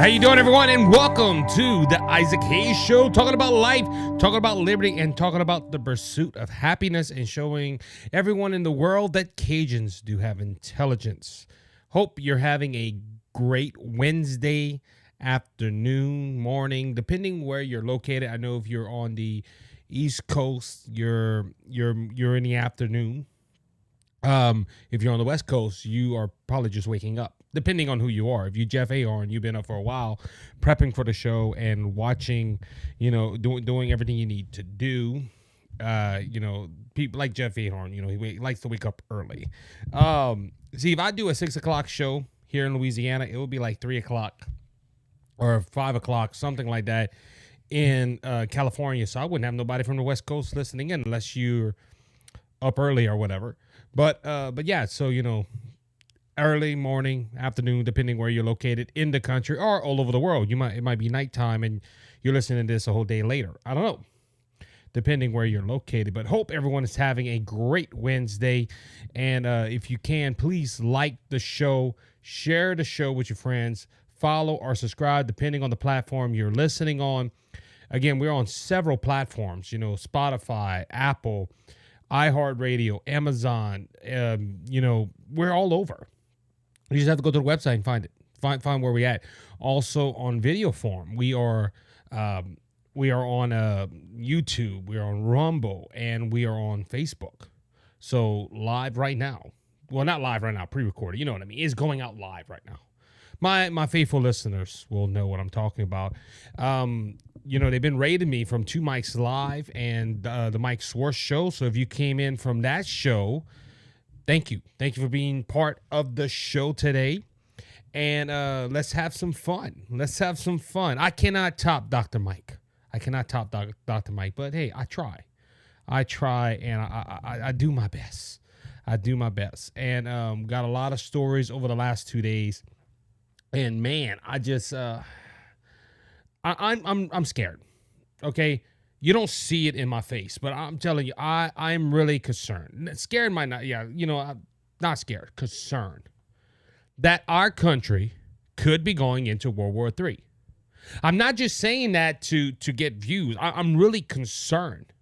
How you doing, everyone? And welcome to the Isaac Hayes Show, talking about life, talking about liberty, and talking about the pursuit of happiness, and showing everyone in the world that Cajuns do have intelligence. Hope you're having a great Wednesday afternoon, morning, depending where you're located. I know if you're on the East Coast, you're in the afternoon. If you're on the West Coast, you are probably just waking up, depending on who you are. If you Jeff Ahorn, you've been up for a while, prepping for the show and watching, doing everything you need to do. People like Jeff Ahorn, he likes to wake up early. See, if I do a 6 o'clock show here in Louisiana, it would be like 3 o'clock or 5 o'clock, something like that in California. So I wouldn't have nobody from the West Coast listening in unless you're up early or whatever. But yeah, so, early morning, afternoon, depending where you're located in the country or all over the world. It might be nighttime and you're listening to this a whole day later. I don't know, depending where you're located. But hope everyone is having a great Wednesday. And if you can, please like the show, share the show with your friends, follow or subscribe, depending on the platform you're listening on. Again, we're on several platforms, Spotify, Apple, iHeartRadio, Amazon, we're all over. You just have to go to the website and find it. Find where we're at. Also on video form, we are on YouTube, we are on Rumble, and we are on Facebook. So live right now. Well, not live right now, pre-recorded. You know what I mean? It's going out live right now. My faithful listeners will know what I'm talking about. They've been rating me from 2 Mics Live and the Mike Swartz Show. So if you came in from that show, thank you. Thank you for being part of the show today. And let's have some fun. I cannot top Dr. Mike. Dr. Mike. But, hey, I try. And I do my best. And got a lot of stories over the last 2 days. And, man, I just I'm scared. Okay? You don't see it in my face, but I'm telling you, I'm really concerned. Scared might not, I'm not scared, concerned that our country could be going into World War III. I'm not just saying that to get views. I'm really concerned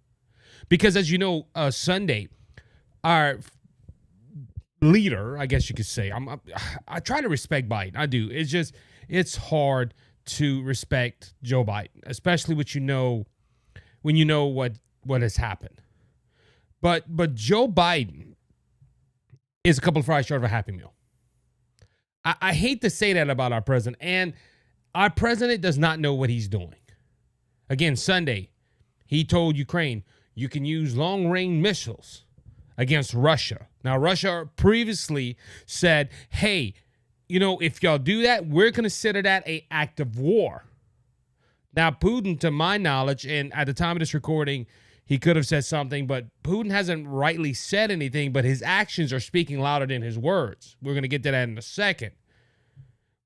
because, as you know, Sunday, our leader, I guess you could say, I try to respect Biden. I do. It's hard to respect Joe Biden, especially when you know what has happened. But Joe Biden is a couple of fries short of a Happy Meal. I hate to say that about our president, and our president does not know what he's doing. Again, Sunday, he told Ukraine, you can use long-range missiles against Russia. Now, Russia previously said, hey, if y'all do that, we're going to consider that an act of war. Now, Putin, to my knowledge, and at the time of this recording, he could have said something, but Putin hasn't rightly said anything, but his actions are speaking louder than his words. We're going to get to that in a second.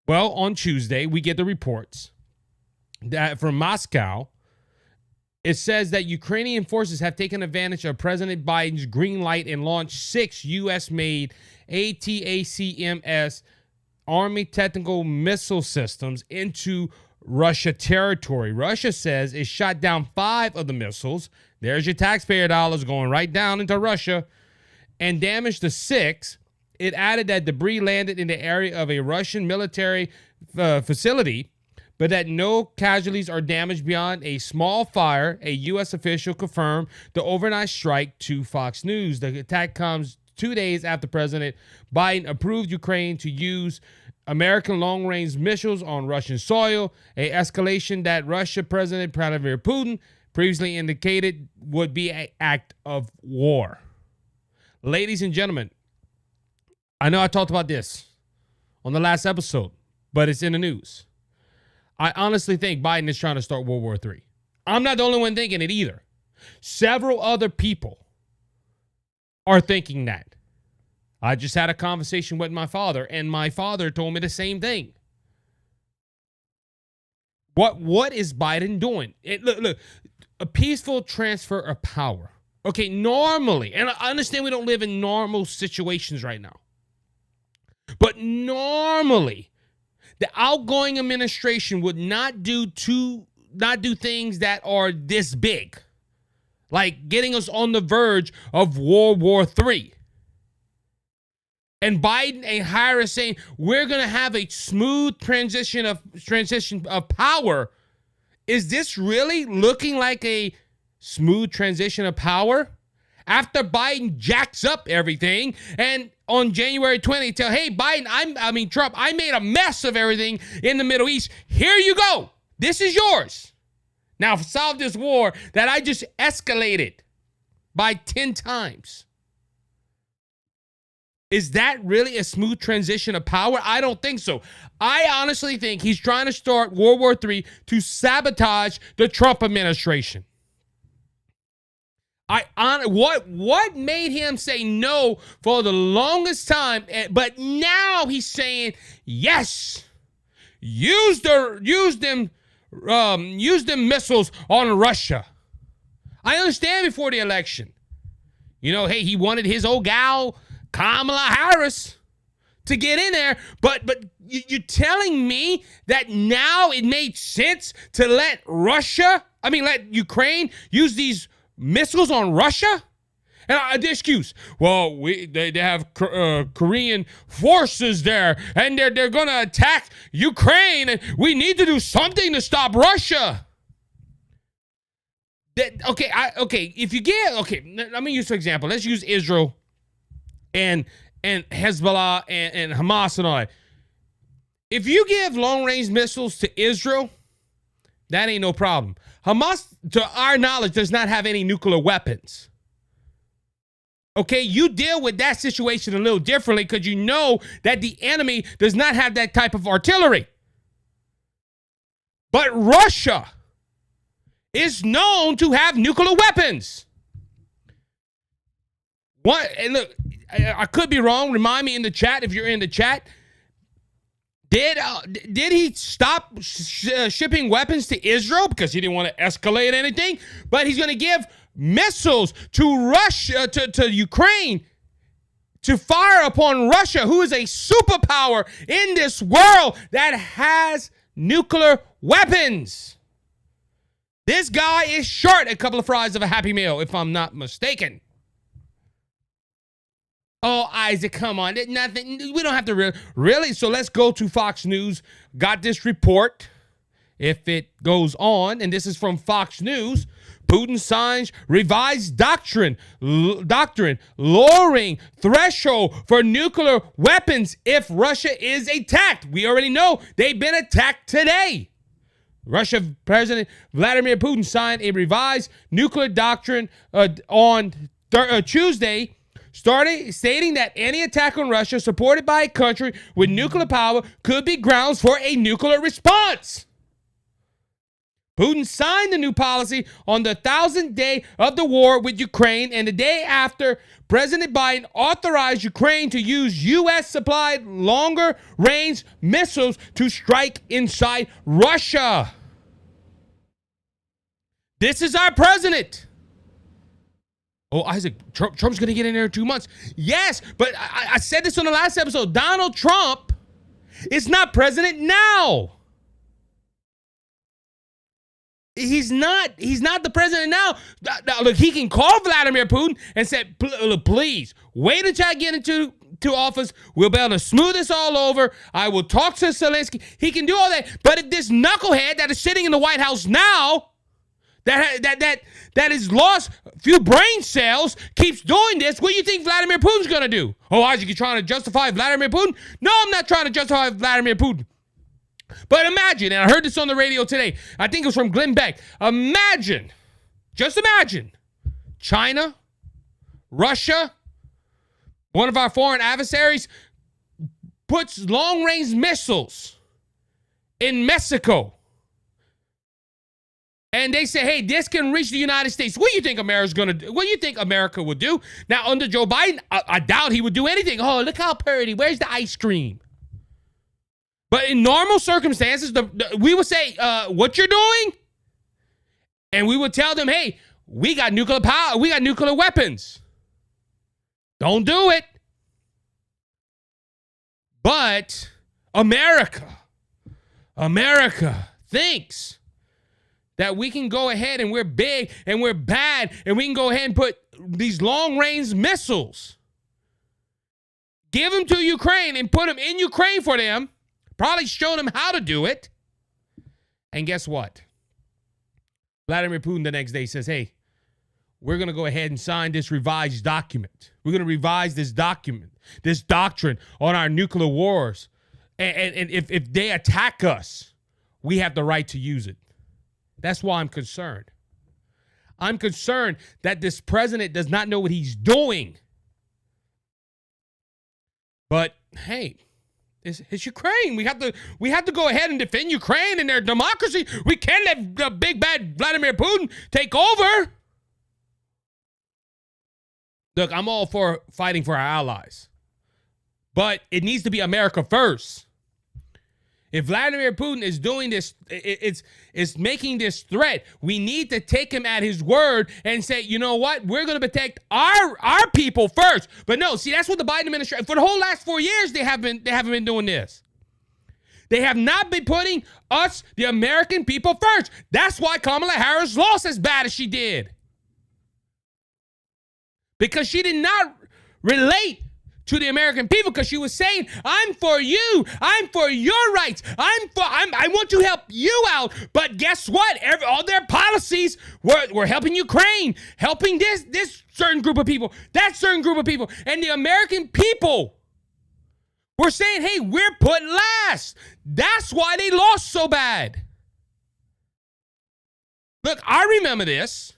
Well, on Tuesday, we get the reports that from Moscow, it says that Ukrainian forces have taken advantage of President Biden's green light and launched 6 U.S.-made ATACMS Army Technical Missile Systems into Russia territory. Russia says it shot down 5 of the missiles. There's your taxpayer dollars going right down into Russia, and damaged the 6. It added that debris landed in the area of a Russian military facility, but that no casualties are damaged beyond a small fire. A U.S. official confirmed the overnight strike to Fox News. The attack comes 2 days after President Biden approved Ukraine to use American long-range missiles on Russian soil, a escalation that Russia President Vladimir Putin previously indicated would be an act of war. Ladies and gentlemen, I know I talked about this on the last episode, but it's in the news. I honestly think Biden is trying to start World War III. I'm not the only one thinking it either. Several other people are thinking that. I just had a conversation with my father, and my father told me the same thing. What is Biden doing? Look, a peaceful transfer of power. Okay, normally, and I understand we don't live in normal situations right now, but normally, the outgoing administration would not do things that are this big, like getting us on the verge of World War III. And Biden and Harris saying we're going to have a smooth transition of power. Is this really looking like a smooth transition of power? After Biden jacks up everything, and on January 20th, tell, hey, Biden, Trump, I made a mess of everything in the Middle East. Here you go. This is yours. Now solve this war that I just escalated by 10 times. Is that really a smooth transition of power? I don't think so. I honestly think he's trying to start World War III to sabotage the Trump administration. What made him say no for the longest time, but now he's saying yes. Use them missiles on Russia. I understand before the election. Hey, he wanted his old gal Kamala Harris to get in there, but you're telling me that now it made sense to let Ukraine use these missiles on Russia? And the excuse, well, they have Korean forces there, and they're going to attack Ukraine, and we need to do something to stop Russia. Let me use for example. Let's use Israel and Hezbollah and Hamas and all that. If you give long-range missiles to Israel, that ain't no problem. Hamas, to our knowledge, does not have any nuclear weapons. Okay, you deal with that situation a little differently because you know that the enemy does not have that type of artillery. But Russia is known to have nuclear weapons. What? And look, I could be wrong. Remind me in the chat if you're in the chat. Did he stop shipping weapons to Israel because he didn't want to escalate anything? But he's going to give missiles to Russia, to Ukraine, to fire upon Russia, who is a superpower in this world that has nuclear weapons. This guy is short a couple of fries of a Happy Meal, if I'm not mistaken. Oh, Isaac, come on. Nothing. We don't have to really. So let's go to Fox News. Got this report. If it goes on, and this is from Fox News, Putin signs revised doctrine lowering threshold for nuclear weapons if Russia is attacked. We already know they've been attacked today. Russia President Vladimir Putin signed a revised nuclear doctrine on Tuesday, stating that any attack on Russia supported by a country with nuclear power could be grounds for a nuclear response. Putin signed the new policy on the 1,000th day of the war with Ukraine, and the day after, President Biden authorized Ukraine to use U.S.-supplied longer-range missiles to strike inside Russia. This is our president. Oh, Isaac, Trump's going to get in there in 2 months. Yes, but I said this on the last episode. Donald Trump is not president now. He's not the president now. Look, he can call Vladimir Putin and say, please, wait until I get into office. We'll be able to smooth this all over. I will talk to Zelensky. He can do all that. But if this knucklehead that is sitting in the White House now, that has lost a few brain cells, keeps doing this, what do you think Vladimir Putin's going to do? Oh, Isaac, you trying to justify Vladimir Putin? No, I'm not trying to justify Vladimir Putin. But imagine, and I heard this on the radio today, I think it was from Glenn Beck. Just imagine, China, Russia, one of our foreign adversaries, puts long-range missiles in Mexico. And they say, hey, this can reach the United States. What do you think America's going to do? What do you think America would do? Now, under Joe Biden, I doubt he would do anything. Oh, look how pretty. Where's the ice cream? But in normal circumstances, we would say, what you're doing? And we would tell them, hey, we got nuclear power. We got nuclear weapons. Don't do it. But America, America thinks that we can go ahead and we're big and we're bad and we can go ahead and put these long-range missiles, give them to Ukraine and put them in Ukraine for them, probably show them how to do it. And guess what? Vladimir Putin the next day says, hey, we're going to go ahead and sign this revised document. We're going to revise this document, this doctrine on our nuclear wars. And if they attack us, we have the right to use it. That's why I'm concerned. I'm concerned that this president does not know what he's doing. But hey, it's Ukraine. We have to go ahead and defend Ukraine and their democracy. We can't let the big bad Vladimir Putin take over. Look, I'm all for fighting for our allies, but it needs to be America first. If Vladimir Putin is doing this, it's making this threat, we need to take him at his word and say, you know what? We're going to protect our people first. But no, see, that's what the Biden administration, for the whole last 4 years, they haven't been doing this. They have not been putting us, the American people, first. That's why Kamala Harris lost as bad as she did. Because she did not relate to the American people, because she was saying, I'm for you. I'm for your rights. I want to help you out. But guess what? All their policies were helping Ukraine, helping this certain group of people, that certain group of people. And the American people were saying, hey, we're put last. That's why they lost so bad. Look, I remember this.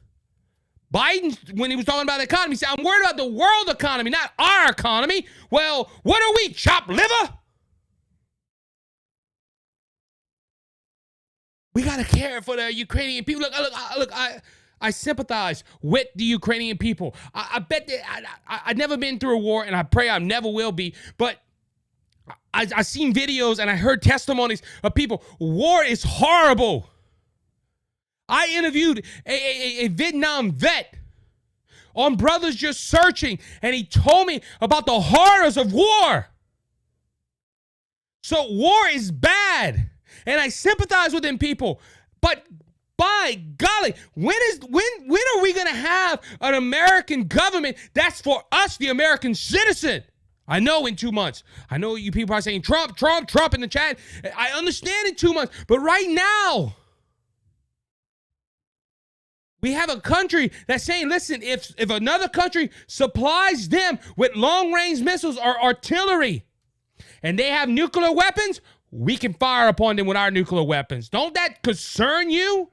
Biden, when he was talking about the economy, said, I'm worried about the world economy, not our economy. Well, what are we, chopped liver? We got to care for the Ukrainian people. Look, I sympathize with the Ukrainian people. I bet that I've never been through a war, and I pray I never will be, but I've seen videos and I heard testimonies of people. War is horrible. I interviewed a Vietnam vet on Brothers Just Searching, and he told me about the horrors of war. So war is bad, and I sympathize with them people. But by golly, when are we going to have an American government that's for us, the American citizen? I know in 2 months. I know you people are saying Trump in the chat. I understand in 2 months, but right now, we have a country that's saying, listen, if another country supplies them with long-range missiles or artillery and they have nuclear weapons, we can fire upon them with our nuclear weapons. Don't that concern you?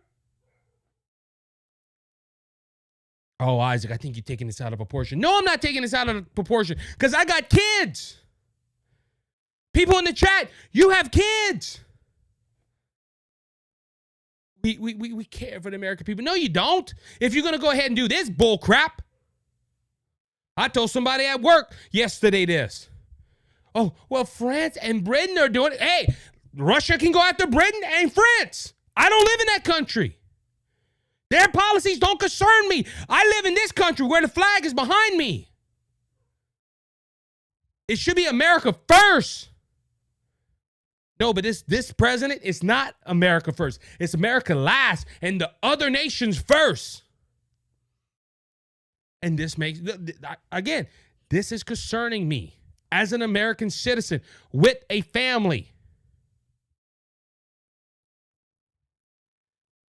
Oh, Isaac, I think you're taking this out of proportion. No, I'm not taking this out of proportion because I got kids. People in the chat, you have kids. We care for the American people. No, you don't. If you're going to go ahead and do this bull crap. I told somebody at work yesterday this. Oh, well, France and Britain are doing it. Hey, Russia can go after Britain and France. I don't live in that country. Their policies don't concern me. I live in this country where the flag is behind me. It should be America first. No, but this president is not America first. It's America last and the other nations first. And this makes, again, this is concerning me as an American citizen with a family.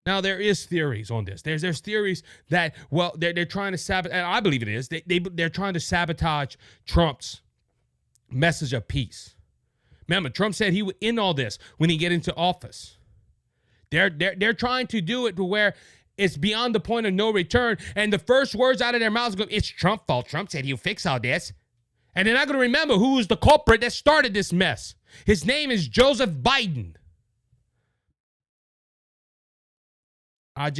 Now, there is theories on this. There's theories that, well, they're trying to sabotage, and I believe it is. They're trying to sabotage Trump's message of peace. Remember, Trump said he would end all this when he get into office. They're trying to do it to where it's beyond the point of no return, and the first words out of their mouths go, it's Trump's fault. Trump said he'll fix all this. And they're not going to remember who was the culprit that started this mess. His name is Joseph Biden. I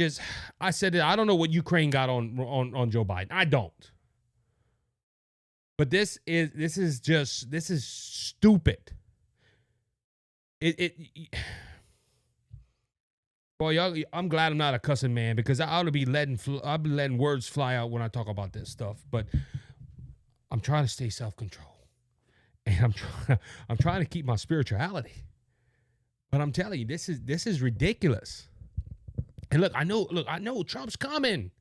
said that I don't know what Ukraine got on Joe Biden. I don't. But this is stupid. Boy, y'all, I'm glad I'm not a cussing man because I ought to be I'll be letting words fly out when I talk about this stuff. But I'm trying to stay self-control, and I'm trying to keep my spirituality. But I'm telling you, this is ridiculous. And look, I know Trump's coming.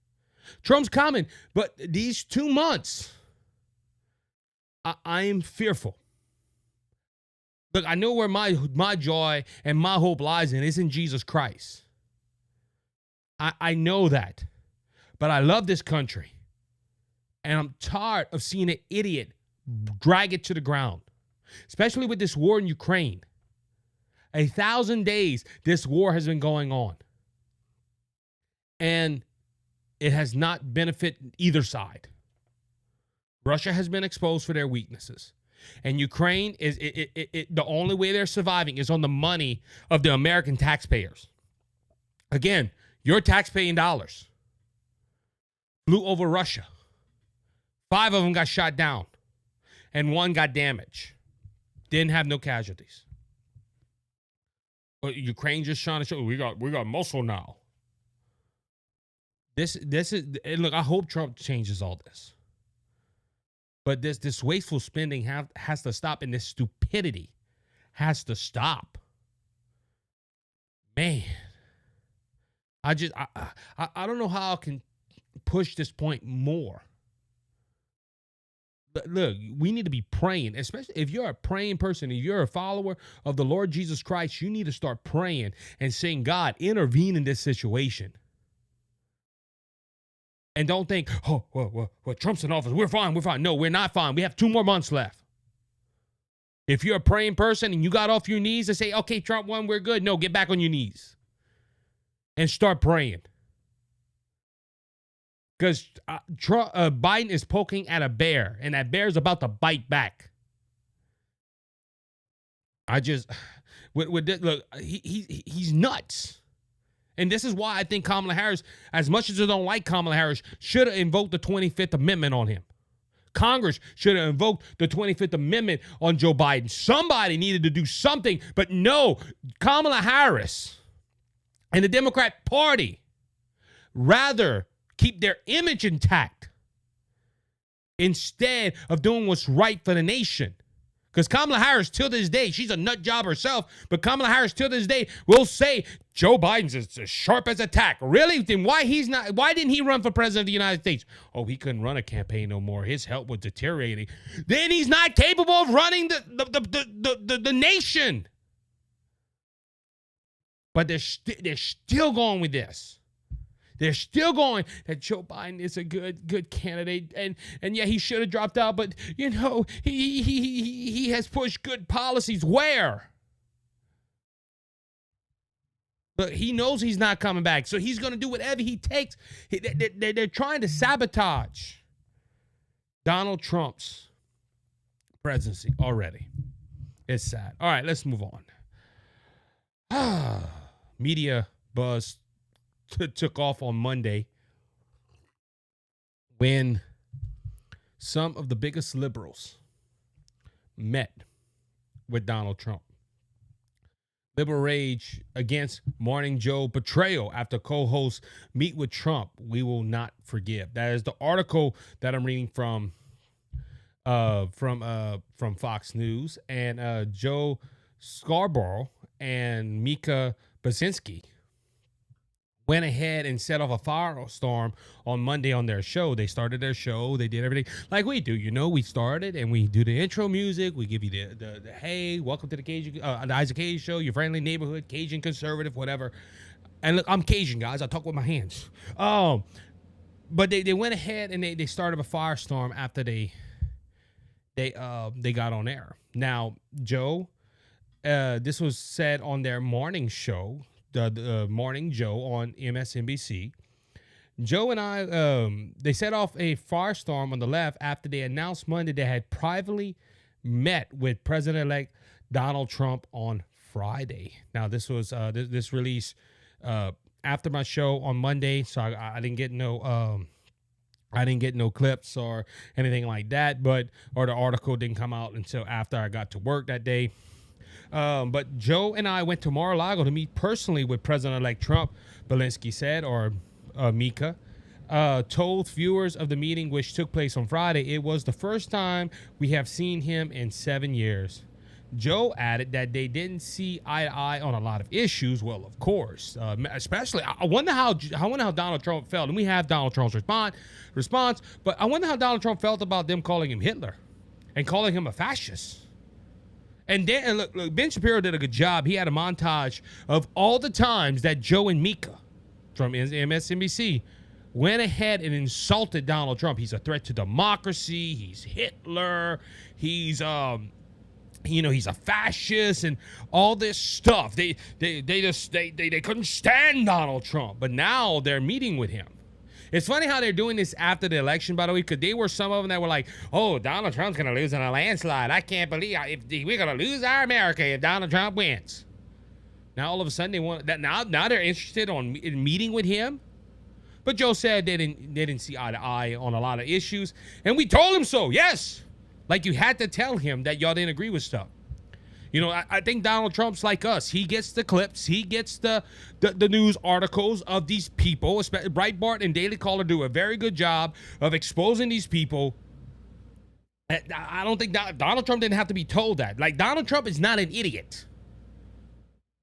Trump's coming. But these 2 months, I am fearful. Look, I know where my joy and my hope lies in. It's in Jesus Christ. I know that. But I love this country. And I'm tired of seeing an idiot drag it to the ground. Especially with this war in Ukraine. 1,000 days this war has been going on. And it has not benefited either side. Russia has been exposed for their weaknesses. And Ukraine is the only way they're surviving is on the money of the American taxpayers. Again, your taxpaying dollars flew over Russia. 5 of them got shot down. And 1 got damaged. Didn't have no casualties. But Ukraine just trying to show we got muscle now. This is, look, I hope Trump changes all this. But this wasteful spending has to stop, and this stupidity has to stop. Man, I don't know how I can push this point more. But look, we need to be praying, especially if you're a praying person, if you're a follower of the Lord Jesus Christ, you need to start praying and saying, God, intervene in this situation. And don't think, well, Trump's in office. We're fine. No, we're not fine. We have 2 more months left. If you're a praying person and you got off your knees and say, okay, Trump won, we're good. No, get back on your knees and start praying. Because Biden is poking at a bear, and that bear is about to bite back. Look, he's nuts. And this is why I think Kamala Harris, as much as I don't like Kamala Harris, should have invoked the 25th Amendment on him. Congress should have invoked the 25th Amendment on Joe Biden. Somebody needed to do something, but no, Kamala Harris and the Democrat Party rather keep their image intact instead of doing what's right for the nation. Because Kamala Harris, till this day, she's a nut job herself, but Kamala Harris, till this day, will say Joe Biden's as sharp as a tack. Really? Then why didn't he run for president of the United States? Oh, he couldn't run a campaign no more. His health was deteriorating. Then he's not capable of running the nation. But they're still going with this. They're still going that Joe Biden is a good candidate, and yeah, he should have dropped out, but you know, he has pushed good policies. Where? But he knows he's not coming back, so he's going to do whatever he takes. They're trying to sabotage Donald Trump's presidency already. It's sad. All right, let's move on. Media buzz took off on Monday when some of the biggest liberals met with Donald Trump. Liberal rage against Morning Joe betrayal after co-hosts meet with Trump. We will not forgive. That is the article that I'm reading from Fox News. And Joe Scarborough and Mika Basinski went ahead and set off a firestorm on Monday on their show. They started their show. They did everything like we do. You know, we started and we do the intro music. We give you the hey, welcome to the Isaac Hayes Show, your friendly neighborhood Cajun conservative, whatever. And look, I'm Cajun, guys. I talk with my hands. But they went ahead and they started a firestorm after they got on air. Now, Joe, this was said on their morning show, the Morning Joe on MSNBC. Joe and I, they set off a firestorm on the left after they announced Monday they had privately met with President-elect Donald Trump on Friday. Now, this was this release after my show on Monday, so I didn't get no clips or anything like that, or the article didn't come out until after I got to work that day. But Joe and I went to Mar-a-Lago to meet personally with President-elect Trump, Belinsky said, or Mika, told viewers of the meeting, which took place on Friday, it was the first time we have seen him in 7 years. Joe added that they didn't see eye to eye on a lot of issues. Well, of course, especially I wonder how Donald Trump felt, and we have Donald Trump's response. But I wonder how Donald Trump felt about them calling him Hitler and calling him a fascist. And then look, Ben Shapiro did a good job. He had a montage of all the times that Joe and Mika from MSNBC went ahead and insulted Donald Trump. He's a threat to democracy. He's Hitler. He's he's a fascist and all this stuff. They couldn't stand Donald Trump, but now they're meeting with him. It's funny how they're doing this after the election, by the way, because they were some of them that were like, "Oh, Donald Trump's gonna lose in a landslide. I can't believe we're gonna lose our America if Donald Trump wins." Now all of a sudden they want that. Now they're interested in meeting with him. But Joe said they didn't see eye to eye on a lot of issues, and we told him so. Yes. Like, you had to tell him that y'all didn't agree with stuff. You know, I think Donald Trump's like us. He gets the clips. He gets the news articles of these people. Breitbart and Daily Caller do a very good job of exposing these people. I don't think Donald Trump didn't have to be told that. Like, Donald Trump is not an idiot.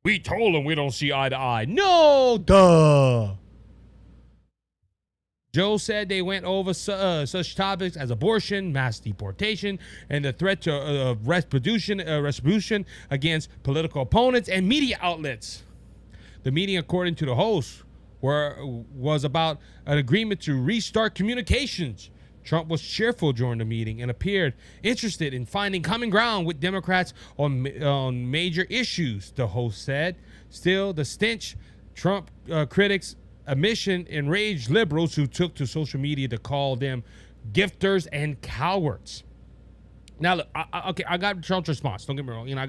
We told him we don't see eye to eye. No, duh. Joe said they went over such topics as abortion, mass deportation, and the threat to retribution against political opponents and media outlets. The meeting, according to the host, was about an agreement to restart communications. Trump was cheerful during the meeting and appeared interested in finding common ground with Democrats on major issues, the host said. Still, the stench Trump critics admission enraged liberals who took to social media to call them gifters and cowards. Now, look, I got Trump's response. Don't get me wrong. You know,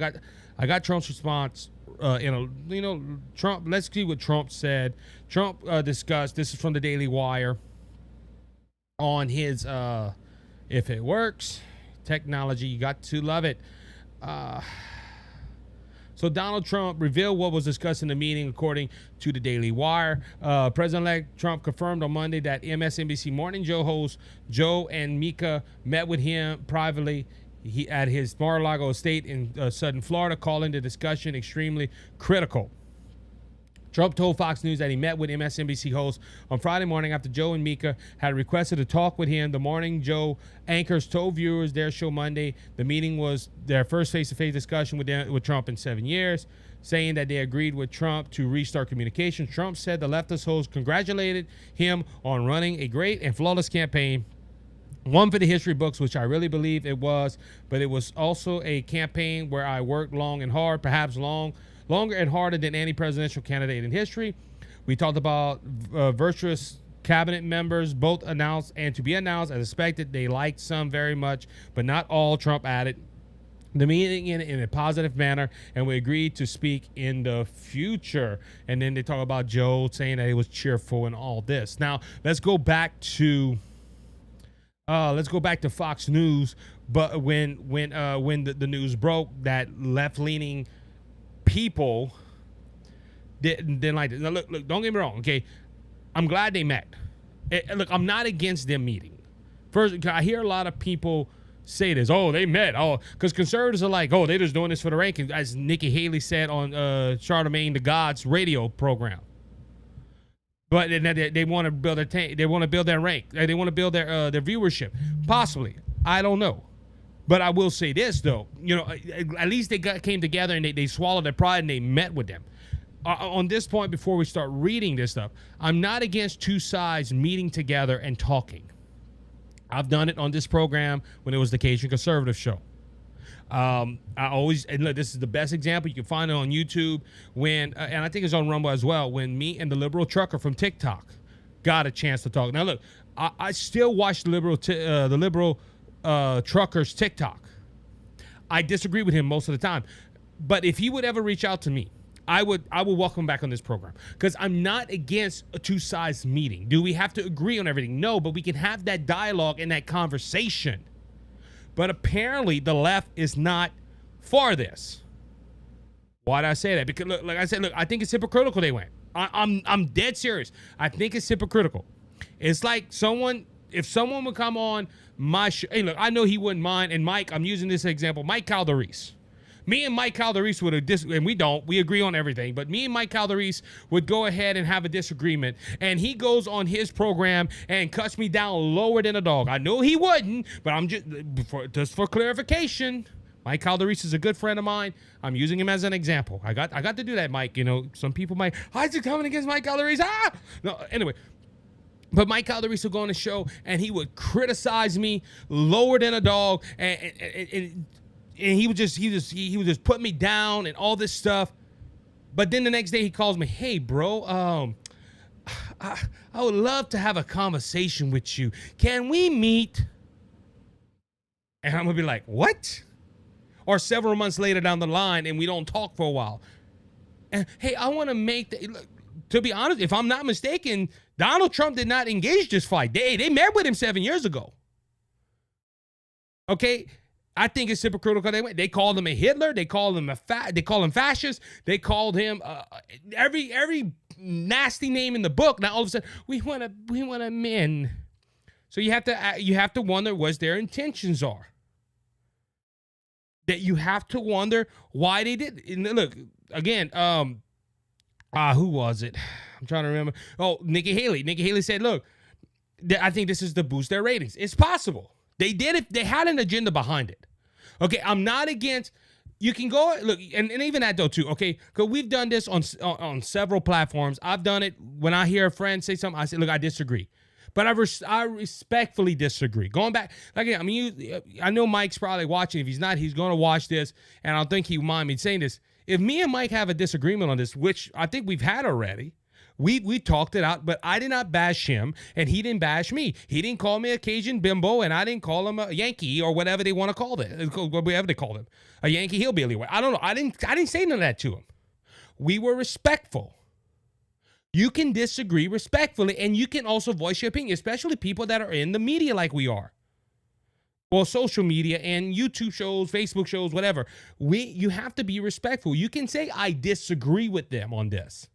I got Trump's response. Trump. Let's see what Trump said. Trump discussed. This is from the Daily Wire. On his, if it works, technology, you got to love it. So Donald Trump revealed what was discussed in the meeting, according to the Daily Wire. President-elect Trump confirmed on Monday that MSNBC Morning Joe host Joe and Mika met with him privately at his Mar-a-Lago estate in Southern Florida, calling the discussion extremely critical. Trump told Fox News that he met with MSNBC hosts on Friday morning after Joe and Mika had requested to talk with him. The Morning Joe anchors told viewers their show Monday the meeting was their first face-to-face discussion with Trump in 7 years, saying that they agreed with Trump to restart communications. Trump said the leftist host congratulated him on running a great and flawless campaign, one for the history books, which I really believe it was, but it was also a campaign where I worked long and hard, perhaps longer and harder than any presidential candidate in history. We talked about virtuous cabinet members, both announced and to be announced. As expected, they liked some very much, but not all, Trump added. The meeting in a positive manner, and we agreed to speak in the future. And then they talk about Joe saying that he was cheerful and all this. Now, let's go back to Fox News. But when the news broke that left-leaning people didn't like it. Now, look, don't get me wrong, okay? I'm glad they met. Look, I'm not against them meeting. First, I hear a lot of people say this, oh, they met. Oh, because conservatives are like, oh, they're just doing this for the rankings, as Nikki Haley said on Charlemagne the God's radio program. But they want to build they want to build their rank. They want to build their viewership. Possibly. I don't know. But I will say this, though. You know, at least they came together and they swallowed their pride and they met with them. On this point, before we start reading this stuff, I'm not against two sides meeting together and talking. I've done it on this program when it was the Cajun Conservative Show. And look, this is the best example. You can find it on YouTube when, and I think it's on Rumble as well, when me and the liberal trucker from TikTok got a chance to talk. Now, look, I still watch the liberal trucker's TikTok. I disagree with him most of the time, but if he would ever reach out to me, I would welcome him back on this program, because I'm not against a two sides meeting. Do we have to agree on everything? No, but we can have that dialogue and that conversation. But apparently the left is not for this. Why did I say that? Because look, like I said, look, I think it's hypocritical they went. I'm dead serious. I think it's hypocritical. It's like if someone would come on my show, hey, look, I know he wouldn't mind. And Mike, I'm using this example, Mike Calderis. Me and Mike Calderese would have and we agree on everything, but me and Mike Calderese would go ahead and have a disagreement, and he goes on his program and cuts me down lower than a dog. I know he wouldn't, but I'm just for clarification. Mike Calderese is a good friend of mine. I'm using him as an example. I got to do that, Mike. You know, some people might, Isaac coming against Mike Calderese. No, anyway. But Mike Calderese would go on the show, and he would criticize me lower than a dog, and he would just put me down and all this stuff. But then the next day he calls me, hey, bro, I would love to have a conversation with you. Can we meet? And I'm going to be like, what? Or several months later down the line, and we don't talk for a while. And, hey, I want to make to be honest, if I'm not mistaken, Donald Trump did not engage this fight. They met with him 7 years ago. Okay? I think it's hypocritical. They called him a Hitler. They called him fascist. They called him every nasty name in the book. Now all of a sudden we want to men. So you have to wonder what their intentions are. That you have to wonder why they did. And look again. Who was it? I'm trying to remember. Oh, Nikki Haley. Nikki Haley said, "Look, I think this is to boost their ratings. It's possible." They did it. They had an agenda behind it. Okay, I'm not against. You can go look, and even that though too. Okay, because we've done this on several platforms. I've done it when I hear a friend say something. I say, look, I disagree, but I respectfully disagree. Going back, like I mean, I know Mike's probably watching. If he's not, he's going to watch this, and I don't think he would mind me saying this. If me and Mike have a disagreement on this, which I think we've had already. We talked it out, but I did not bash him, and he didn't bash me. He didn't call me a Cajun bimbo, and I didn't call him a Yankee or whatever they want to call it, whatever they call him, a Yankee hillbilly. I don't know. I didn't say none of that to him. We were respectful. You can disagree respectfully, and you can also voice your opinion, especially people that are in the media like we are. Well, social media and YouTube shows, Facebook shows, whatever. You have to be respectful. You can say, I disagree with them on this.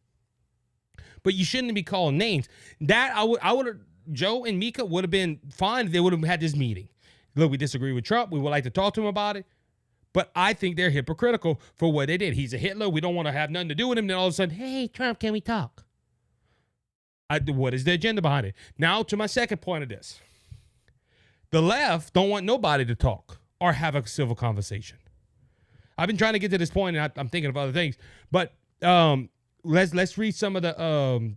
But you shouldn't be calling names. That I would have, Joe and Mika would have been fine if they would have had this meeting. Look, we disagree with Trump. We would like to talk to him about it. But I think they're hypocritical for what they did. He's a Hitler. We don't want to have nothing to do with him. Then all of a sudden, hey, Trump, can we talk? What is the agenda behind it? Now to my second point of this. The left don't want nobody to talk or have a civil conversation. I've been trying to get to this point, and I'm thinking of other things. But let's read some of the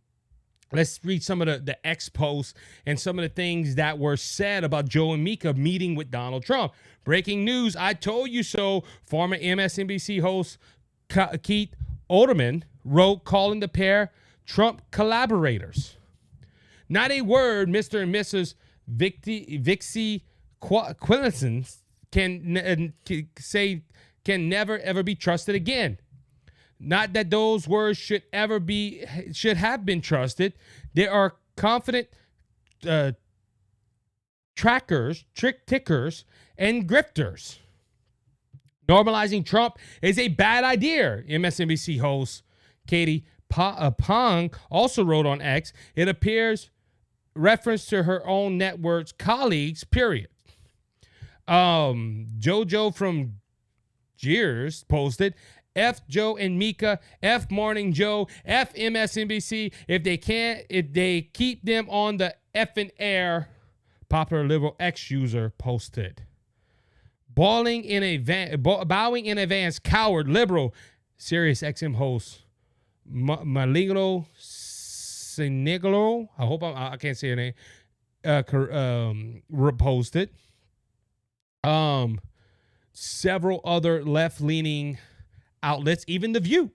X posts and some of the things that were said about Joe and Mika meeting with Donald Trump. Breaking news, I told you so. Former MSNBC host Keith Olbermann wrote calling the pair Trump collaborators. Not a word Mr. and Mrs. Vixie Quillison can never ever be trusted again. Not that those words should have been trusted. There are confident trackers, trick tickers, and grifters. Normalizing Trump is a bad idea, MSNBC host Katie Pong also wrote on X. It appears reference to her own network's colleagues, period. JoJo from Jeers posted, F Joe and Mika, F Morning Joe, F MSNBC. If they keep them on the effing air, popular liberal X user posted. Bowing in advance, coward liberal, Sirius XM host Maligno Siniglo. I hope I can't say her name. Posted. Several other left-leaning outlets, even The View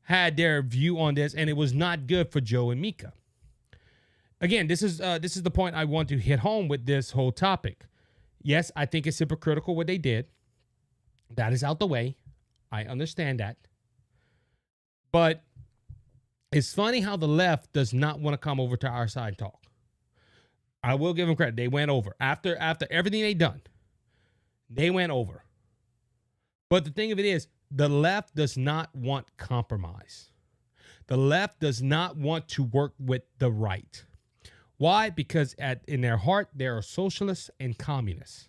had their view on this, and it was not good for Joe and Mika. Again, this is the point I want to hit home with this whole topic. Yes, I think it's hypocritical what they did. That is out the way. I understand that. But it's funny how the left does not want to come over to our side and talk. I will give them credit. They went over. After everything they done, they went over. But the thing of it is, the left does not want compromise. The left does not want to work with the right. Why? Because in their heart, they are socialists and communists.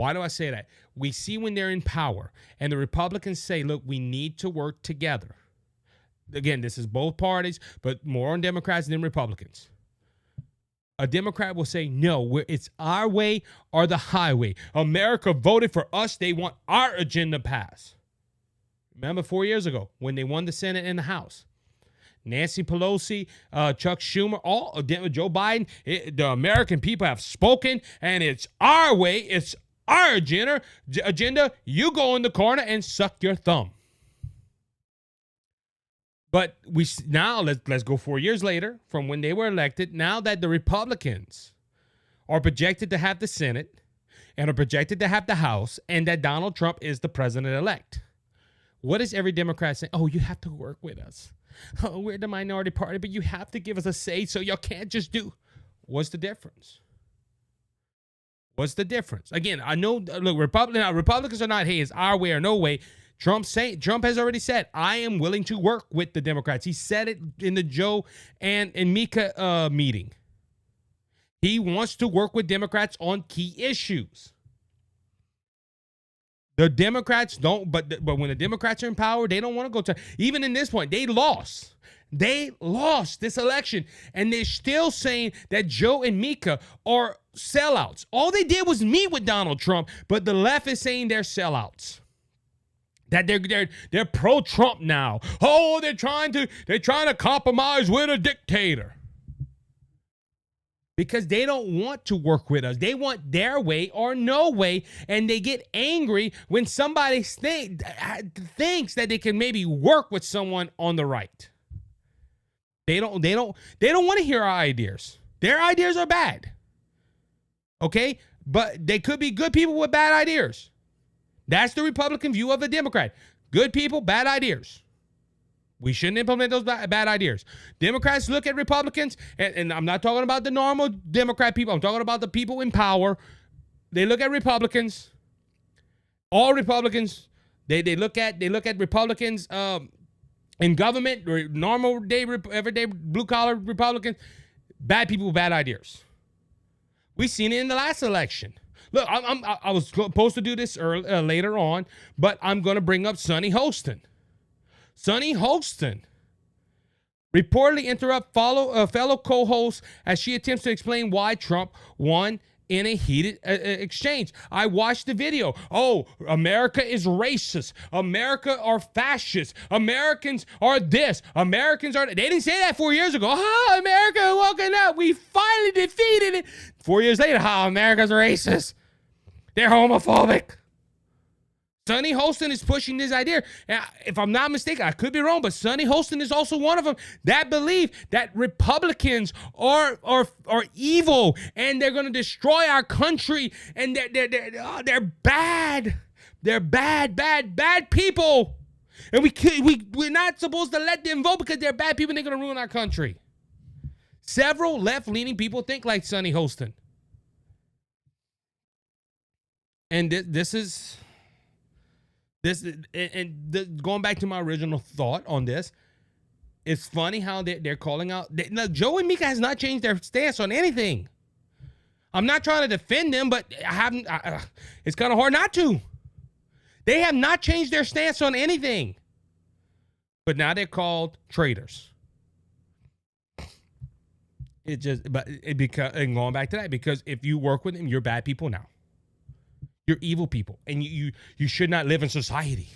Why do I say that? We see when they're in power and the Republicans say, look, we need to work together. Again, this is both parties, but more on Democrats than Republicans. A Democrat will say, no, it's our way or the highway. America voted for us. They want our agenda passed. Remember 4 years ago when they won the Senate and the House? Nancy Pelosi, Chuck Schumer, Joe Biden, the American people have spoken, and it's our way. It's our agenda. You go in the corner and suck your thumb. But let's go 4 years later from when they were elected. Now that the Republicans are projected to have the Senate and are projected to have the House, and that Donald Trump is the president-elect, what is every Democrat saying? Oh, you have to work with us. Oh, we're the minority party, but you have to give us a say, so y'all can't just do. What's the difference? What's the difference? Again, I know, look, Republicans are not, hey, it's our way or no way. Trump has already said, I am willing to work with the Democrats. He said it in the Joe and Mika meeting. He wants to work with Democrats on key issues. The Democrats don't, but when the Democrats are in power, they don't want to go to, even in this point, they lost. They lost this election, and they're still saying that Joe and Mika are sellouts. All they did was meet with Donald Trump, but the left is saying they're sellouts. That they're pro-Trump now. Oh, they're trying to compromise with a dictator. Because they don't want to work with us. They want their way or no way, and they get angry when somebody thinks that they can maybe work with someone on the right. They don't want to hear our ideas. Their ideas are bad. Okay? But they could be good people with bad ideas. That's the Republican view of the Democrat. Good people, bad ideas. We shouldn't implement those bad ideas. Democrats look at Republicans, and I'm not talking about the normal Democrat people. I'm talking about the people in power. They look at Republicans, all Republicans. They look at Republicans in government, or normal day, everyday blue collar Republicans. Bad people with bad ideas. We seen it in the last election. Look, I was supposed to do this later on, but I'm going to bring up Sonny Holston. Sonny Holston reportedly interrupt fellow co-host as she attempts to explain why Trump won in a heated exchange. I watched the video. Oh, America is racist. America are fascist. Americans are this. Americans are... They didn't say that 4 years ago. America woken up. We finally defeated it. 4 years later, America's racist. They're homophobic. Sonny Holston is pushing this idea. If I'm not mistaken, I could be wrong, but Sonny Holston is also one of them that believe that Republicans are evil and they're going to destroy our country, and they're bad. They're bad people. And we're not supposed to let them vote because they're bad people and they're going to ruin our country. Several left-leaning people think like Sonny Holston. And going back to my original thought on this, it's funny how they're calling out. Joe and Mika has not changed their stance on anything. I'm not trying to defend them, but it's kind of hard not to. They have not changed their stance on anything. But now they're called traitors. And going back to that, because if you work with them, you're bad people now. You're evil people, and you should not live in society.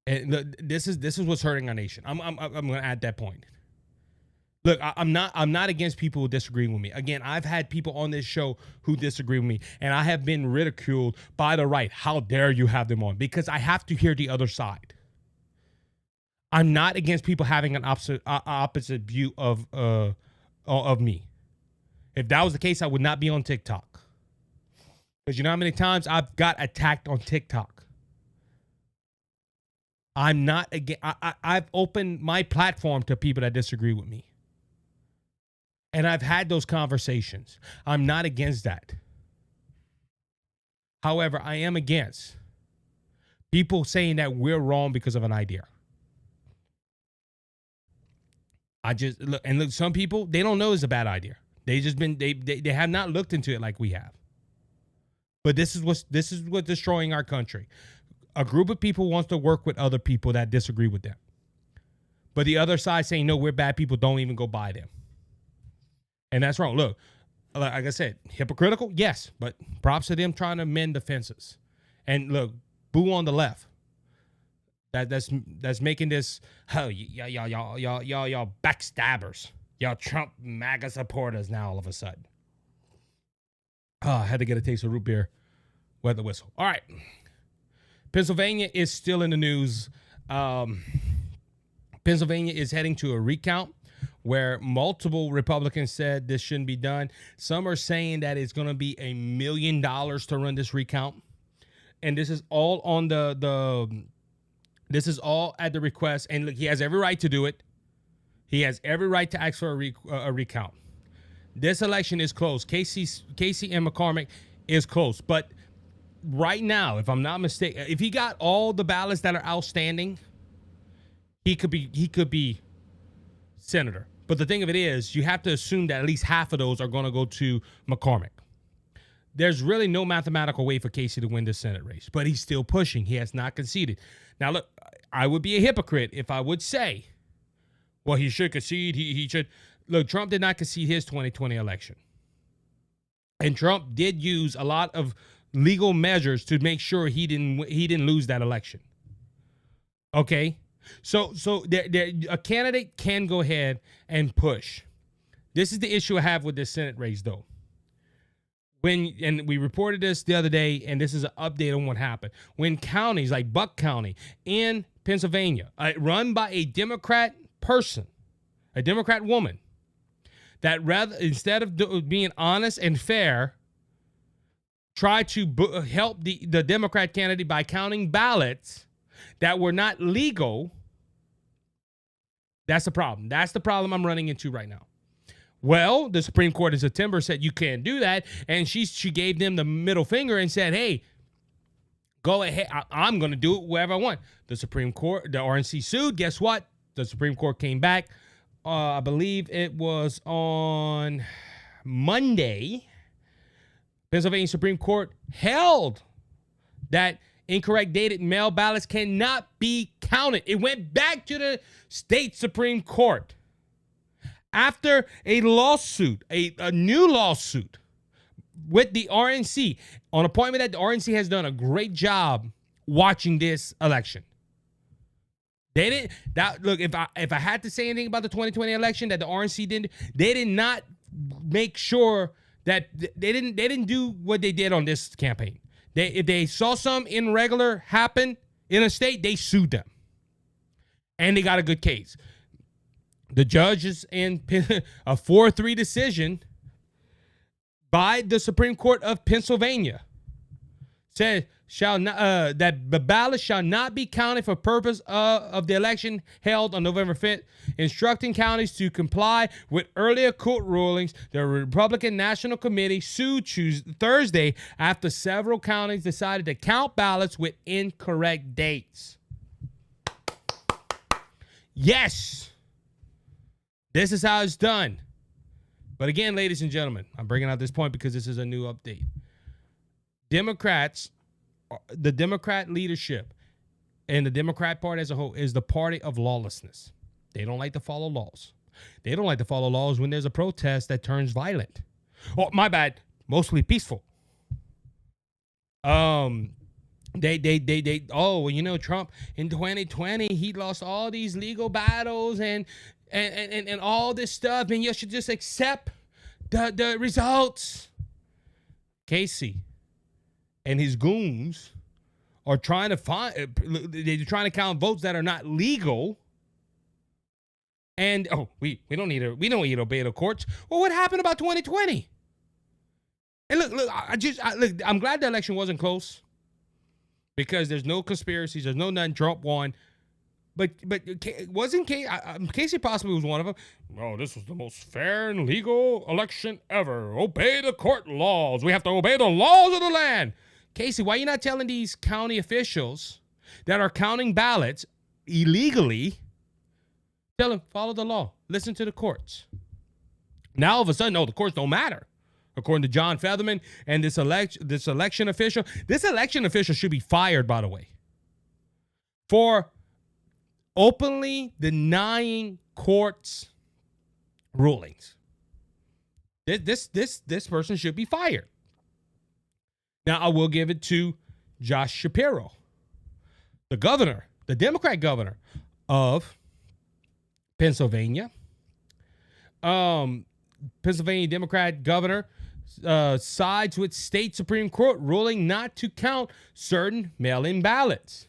And this is what's hurting our nation. I'm going to add that point. Look, I'm not against people who disagree with me. Again, I've had people on this show who disagree with me, and I have been ridiculed by the right. How dare you have them on? Because I have to hear the other side. I'm not against people having an opposite view of me. If that was the case, I would not be on TikTok. Because you know how many times I've got attacked on TikTok? I'm not again. I've opened my platform to people that disagree with me. And I've had those conversations. I'm not against that. However, I am against people saying that we're wrong because of an idea. Look, some people, they don't know it's a bad idea. They just been they have not looked into it like we have. But this is what's destroying our country. A group of people wants to work with other people that disagree with them. But the other side saying, no, we're bad people, don't even go by them. And that's wrong. Look, like I said, hypocritical, yes, but props to them trying to mend the fences. And look, boo on the left. That's making this, oh, y'all backstabbers. Y'all Trump MAGA supporters now all of a sudden. Oh, I had to get a taste of root beer. Wet the whistle. All right. Pennsylvania is still in the news. Pennsylvania is heading to a recount where multiple Republicans said this shouldn't be done. Some are saying that it's going to be $1 million to run this recount. And this is all on this is all at the request. And look, he has every right to do it. He has every right to ask for a recount. This election is close. Casey and McCormick is close. But right now, if I'm not mistaken, if he got all the ballots that are outstanding, he could be senator. But the thing of it is, you have to assume that at least half of those are going to go to McCormick. There's really no mathematical way for Casey to win this Senate race, but he's still pushing. He has not conceded. Now, look, I would be a hypocrite if I would say, well, he should concede. He should. Look, Trump did not concede his 2020 election. And Trump did use a lot of legal measures to make sure he didn't lose that election. Okay? So a candidate can go ahead and push. This is the issue I have with this Senate race, though. And we reported this the other day, and this is an update on what happened. When counties like Buck County in Pennsylvania, run by a Democrat person, a Democrat woman, that instead of being honest and fair, try to help the Democrat candidate by counting ballots that were not legal. That's the problem. That's the problem I'm running into right now. Well, the Supreme Court in September said you can't do that, and she gave them the middle finger and said, hey, go ahead. I'm going to do it wherever I want. The Supreme Court, the RNC sued. Guess what? The Supreme Court came back. I believe it was on Monday. Pennsylvania Supreme Court held that incorrect dated mail ballots cannot be counted. It went back to the state Supreme Court after a lawsuit, a new lawsuit with the RNC, on a point that the RNC has done a great job watching this election. They didn't look, if I had to say anything about the 2020 election that the RNC didn't, they did not make sure that they didn't do what they did on this campaign. If they saw some irregular happen in a state, they sued them. And they got a good case. The judges in a 4-3 decision by the Supreme Court of Pennsylvania said that the ballot shall not be counted for purpose of the election held on November 5th, instructing counties to comply with earlier court rulings. The Republican National Committee sued Thursday after several counties decided to count ballots with incorrect dates. Yes. This is how it's done. But again, ladies and gentlemen, I'm bringing out this point because this is a new update. Democrats, the Democrat leadership and the Democrat Party as a whole is the party of lawlessness. They don't like to follow laws. They don't like to follow laws when there's a protest that turns violent. Oh, my bad. Mostly peaceful. Trump in 2020, he lost all these legal battles and all this stuff, and you should just accept the results. Casey and his goons are trying to they're trying to count votes that are not legal. And we don't need to obey the courts. Well, what happened about 2020? And look, I'm glad the election wasn't close because there's no conspiracies, there's no nothing. Trump won. But wasn't Casey possibly was one of them? Oh, this was the most fair and legal election ever. Obey the court laws. We have to obey the laws of the land. Casey, why are you not telling these county officials that are counting ballots illegally, tell them, follow the law. Listen to the courts. Now, all of a sudden, no, the courts don't matter. According to John Featherman and this election official should be fired, by the way, for openly denying courts' rulings. This person should be fired. Now, I will give it to Josh Shapiro, the governor, the Democrat governor of Pennsylvania. Pennsylvania Democrat governor sides with state Supreme Court ruling not to count certain mail-in ballots.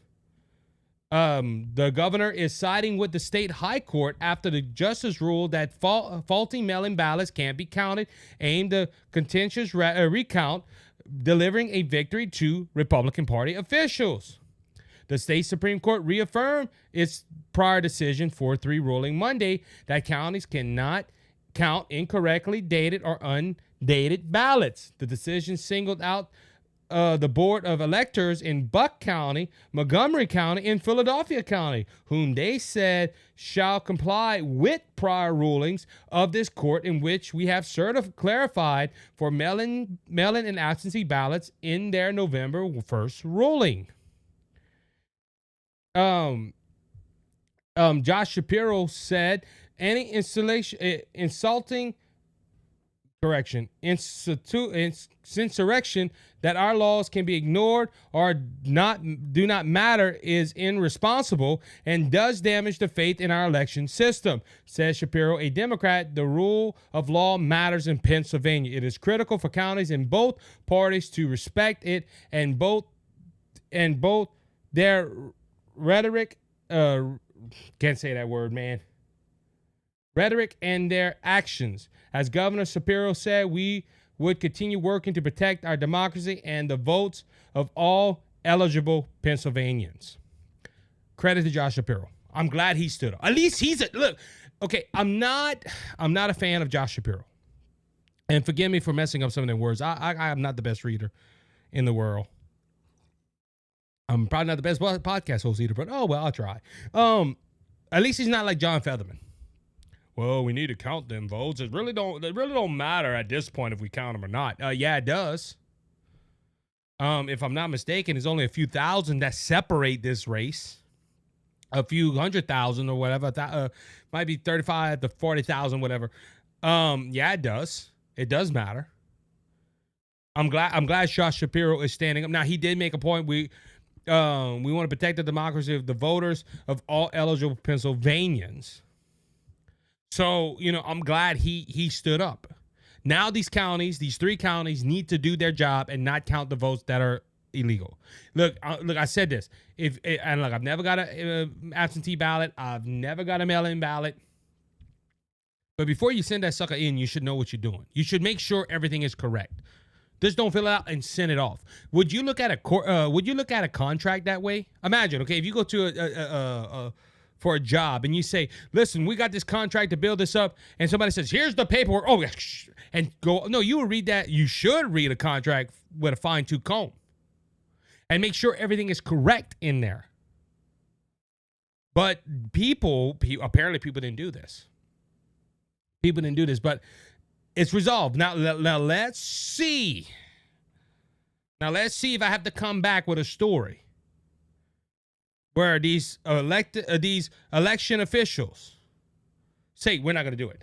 The governor is siding with the state high court after the justice ruled that faulty mail-in ballots can't be counted, aimed a contentious recount, delivering a victory to Republican Party officials. The state Supreme Court reaffirmed its prior decision 4-3 ruling Monday that counties cannot count incorrectly dated or undated ballots. The decision singled out the Board of Electors in Buck County, Montgomery County, and Philadelphia County, whom they said shall comply with prior rulings of this court in which we have clarified for mail-in and absentee ballots in their November 1st ruling. Josh Shapiro said any insurrection that our laws can be ignored or do not matter is irresponsible and does damage the faith in our election system. Says Shapiro, a Democrat, the rule of law matters in Pennsylvania. It is critical for counties in both parties to respect it and both their rhetoric, can't say that word, man. Rhetoric and their actions. As Governor Shapiro said, we would continue working to protect our democracy and the votes of all eligible Pennsylvanians. Credit to Josh Shapiro. I'm glad he stood up. At least look. Okay, I'm not a fan of Josh Shapiro, and forgive me for messing up some of the words. I am not the best reader in the world. I'm probably not the best podcast host either, but oh well, I'll try. At least he's not like John Featherman. Well, we need to count them votes. It really don't matter at this point if we count them or not. Yeah, it does. If I'm not mistaken, there's only a few thousand that separate this race. A few 100,000 or whatever. Might be 35 to 40,000, whatever. Yeah, it does. It does matter. I'm glad Josh Shapiro is standing up. Now, he did make a point. We want to protect the democracy of the voters of all eligible Pennsylvanians. So, I'm glad he stood up. Now these three counties need to do their job and not count the votes that are illegal. Look, I said this. I've never got an absentee ballot. I've never got a mail-in ballot. But before you send that sucker in, you should know what you're doing. You should make sure everything is correct. Just don't fill it out and send it off. Would you look at a contract that way? Imagine, okay, if you go to for a job and you say, listen, we got this contract to build this up, and somebody says, here's the paperwork. Oh, and go, no, you will read that. You should read a contract with a fine-tooth comb and make sure everything is correct in there. But apparently people didn't do this. People didn't do this, but it's resolved. Now let's see. Now let's see if I have to come back with a story where these election officials say we're not going to do it.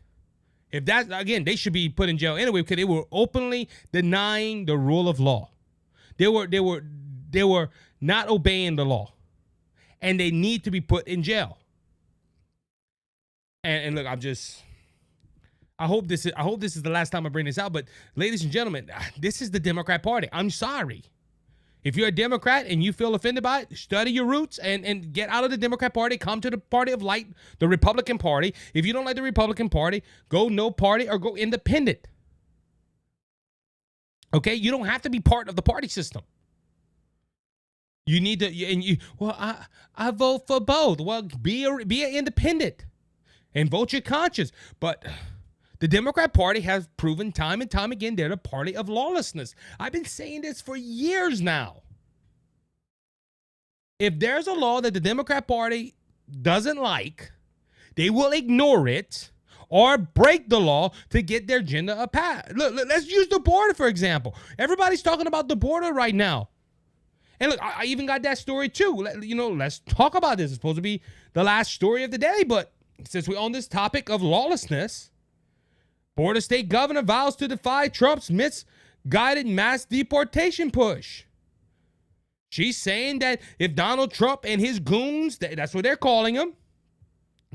If that, again, they should be put in jail anyway because they were openly denying the rule of law. They were not obeying the law, and they need to be put in jail. And look, I hope this is the last time I bring this out, but ladies and gentlemen, this is the Democrat Party. I'm sorry. If you're a Democrat and you feel offended by it, study your roots and get out of the Democrat Party. Come to the party of light, the Republican Party. If you don't like the Republican Party, go no party or go independent. Okay? You don't have to be part of the party system. You need to, I vote for both. Well, be an independent and vote your conscience. But the Democrat Party has proven time and time again they're the party of lawlessness. I've been saying this for years now. If there's a law that the Democrat Party doesn't like, they will ignore it or break the law to get their agenda passed. Look, let's use the border, for example. Everybody's talking about the border right now. And look, I even got that story too. Let's talk about this. It's supposed to be the last story of the day, but since we're on this topic of lawlessness, Florida state governor vows to defy Trump's misguided mass deportation push. She's saying that if Donald Trump and his goons, that's what they're calling them,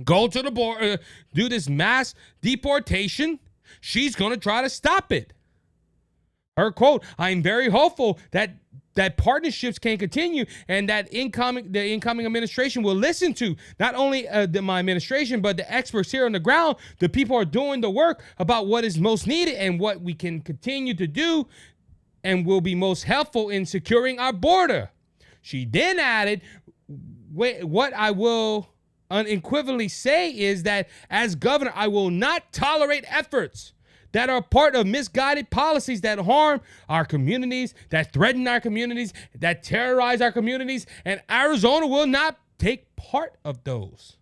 go to the border, do this mass deportation, she's going to try to stop it. Her quote, "I'm very hopeful that partnerships can continue and that the incoming administration will listen to not only my administration, but the experts here on the ground. The people are doing the work about what is most needed and what we can continue to do and will be most helpful in securing our border." She then added, "What I will unequivocally say is that as governor, I will not tolerate efforts that are part of misguided policies that harm our communities, that threaten our communities, that terrorize our communities, and Arizona will not take part of those."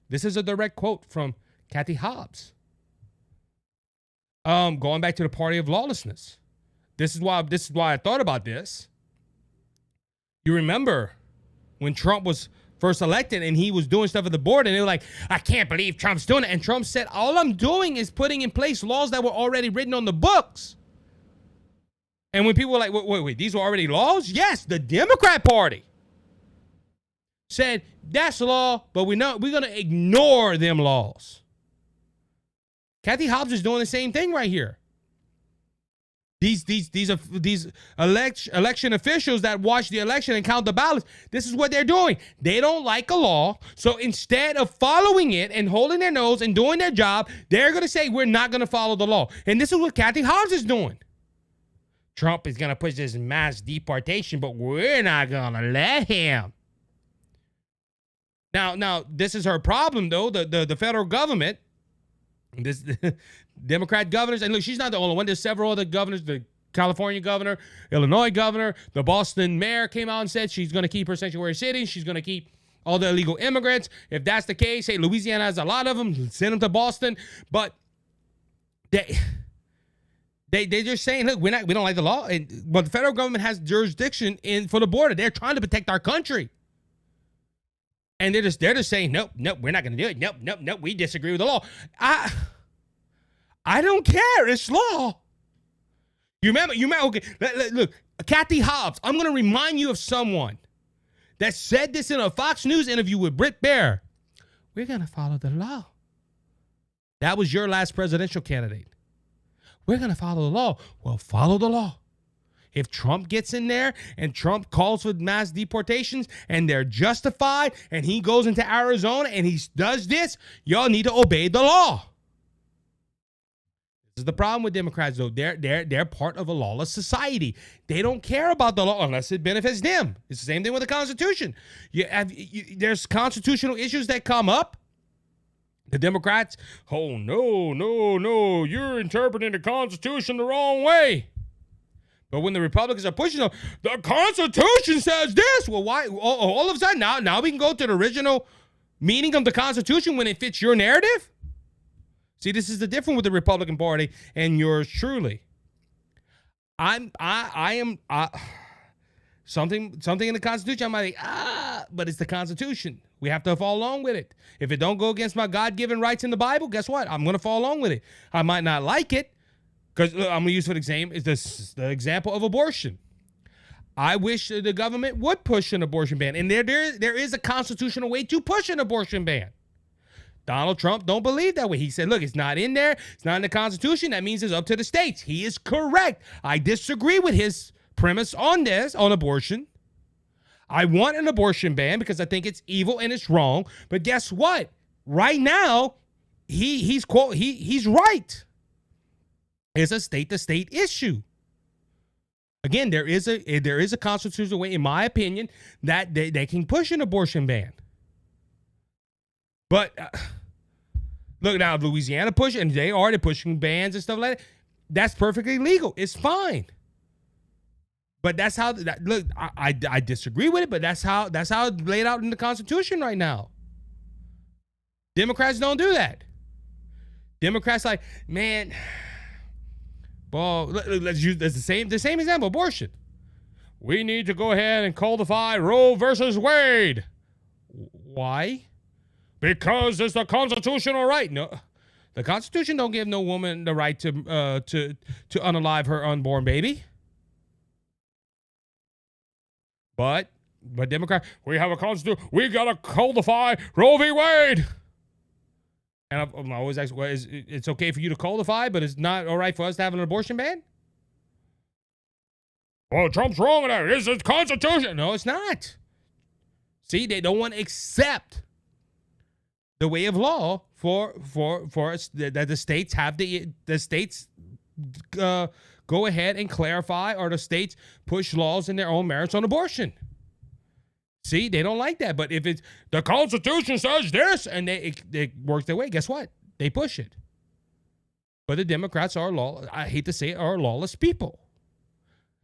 This is a direct quote from Kathy Hobbs. Going back to the party of lawlessness. This is why I thought about this. You remember when Trump was first elected and he was doing stuff at the border and they were like, "I can't believe Trump's doing it." And Trump said, "All I'm doing is putting in place laws that were already written on the books." And when people were like, wait, these were already laws? Yes, the Democrat Party said, "That's law, but we're going to ignore them laws." Kathy Hobbs is doing the same thing right here. These election officials that watch the election and count the ballots, this is what they're doing. They don't like a law, so instead of following it and holding their nose and doing their job, they're going to say, "We're not going to follow the law." And this is what Kathy Hobbs is doing. Trump is going to push this mass deportation, but we're not going to let him. Now, this is her problem, though. The federal government, this Democrat governors, and look, she's not the only one. There's several other governors, the California governor, Illinois governor, the Boston mayor came out and said she's going to keep her sanctuary cities. She's going to keep all the illegal immigrants. If that's the case, hey, Louisiana has a lot of them. Send them to Boston. But they're just saying, look, we don't like the law. But the federal government has jurisdiction for the border. They're trying to protect our country. And they're just saying, nope, we're not going to do it. Nope, we disagree with the law. I don't care. It's law. You remember? Okay, look, Kathy Hobbs, I'm going to remind you of someone that said this in a Fox News interview with Britt Baer. We're going to follow the law. That was your last presidential candidate. We're going to follow the law. Well, follow the law. If Trump gets in there and Trump calls for mass deportations and they're justified and he goes into Arizona and he does this, y'all need to obey the law. This is the problem with Democrats, though. They're part of a lawless society. They don't care about the law unless it benefits them. It's the same thing with the Constitution. There's constitutional issues that come up. The Democrats, "Oh, no, you're interpreting the Constitution the wrong way." But when the Republicans are pushing them, the Constitution says this. Well, why? All of a sudden, now we can go to the original meaning of the Constitution when it fits your narrative? See, this is the difference with the Republican Party and yours truly. I am something in the Constitution. I'm like, but it's the Constitution. We have to follow along with it. If it don't go against my God-given rights in the Bible, guess what? I'm going to follow along with it. I might not like it, because I'm going to use for example is the example of abortion. I wish the government would push an abortion ban, and there is a constitutional way to push an abortion ban. Donald Trump don't believe that way. He said, look, it's not in there. It's not in the Constitution. That means it's up to the states. He is correct. I disagree with his premise on abortion. I want an abortion ban because I think it's evil and it's wrong. But guess what? Right now, he's right. It's a state-to-state issue. Again, there is a constitutional way, in my opinion, that they can push an abortion ban. But look, now Louisiana push, and they're pushing bans and stuff like that. That's perfectly legal. It's fine. But that's how. Look, I disagree with it, but that's how it's laid out in the Constitution right now. Democrats don't do that. Democrats like, man, well, let's use the same example, abortion. We need to go ahead and codify Roe versus Wade. Why? Because it's the constitutional right. No, the Constitution don't give no woman the right to unalive her unborn baby. But Democrat, we have a constitution. We gotta codify Roe v. Wade. And I'm always asking, well, it's okay for you to codify, but it's not all right for us to have an abortion ban? Well, Trump's wrong with that. It's the Constitution. No, it's not. See, they don't want to accept the way of law for us, that the states have the states go ahead and clarify, or the states push laws in their own merits on abortion. See, they don't like that. But if it's the Constitution says this, and it works their way, guess what? They push it. But the Democrats are I hate to say it, are lawless people.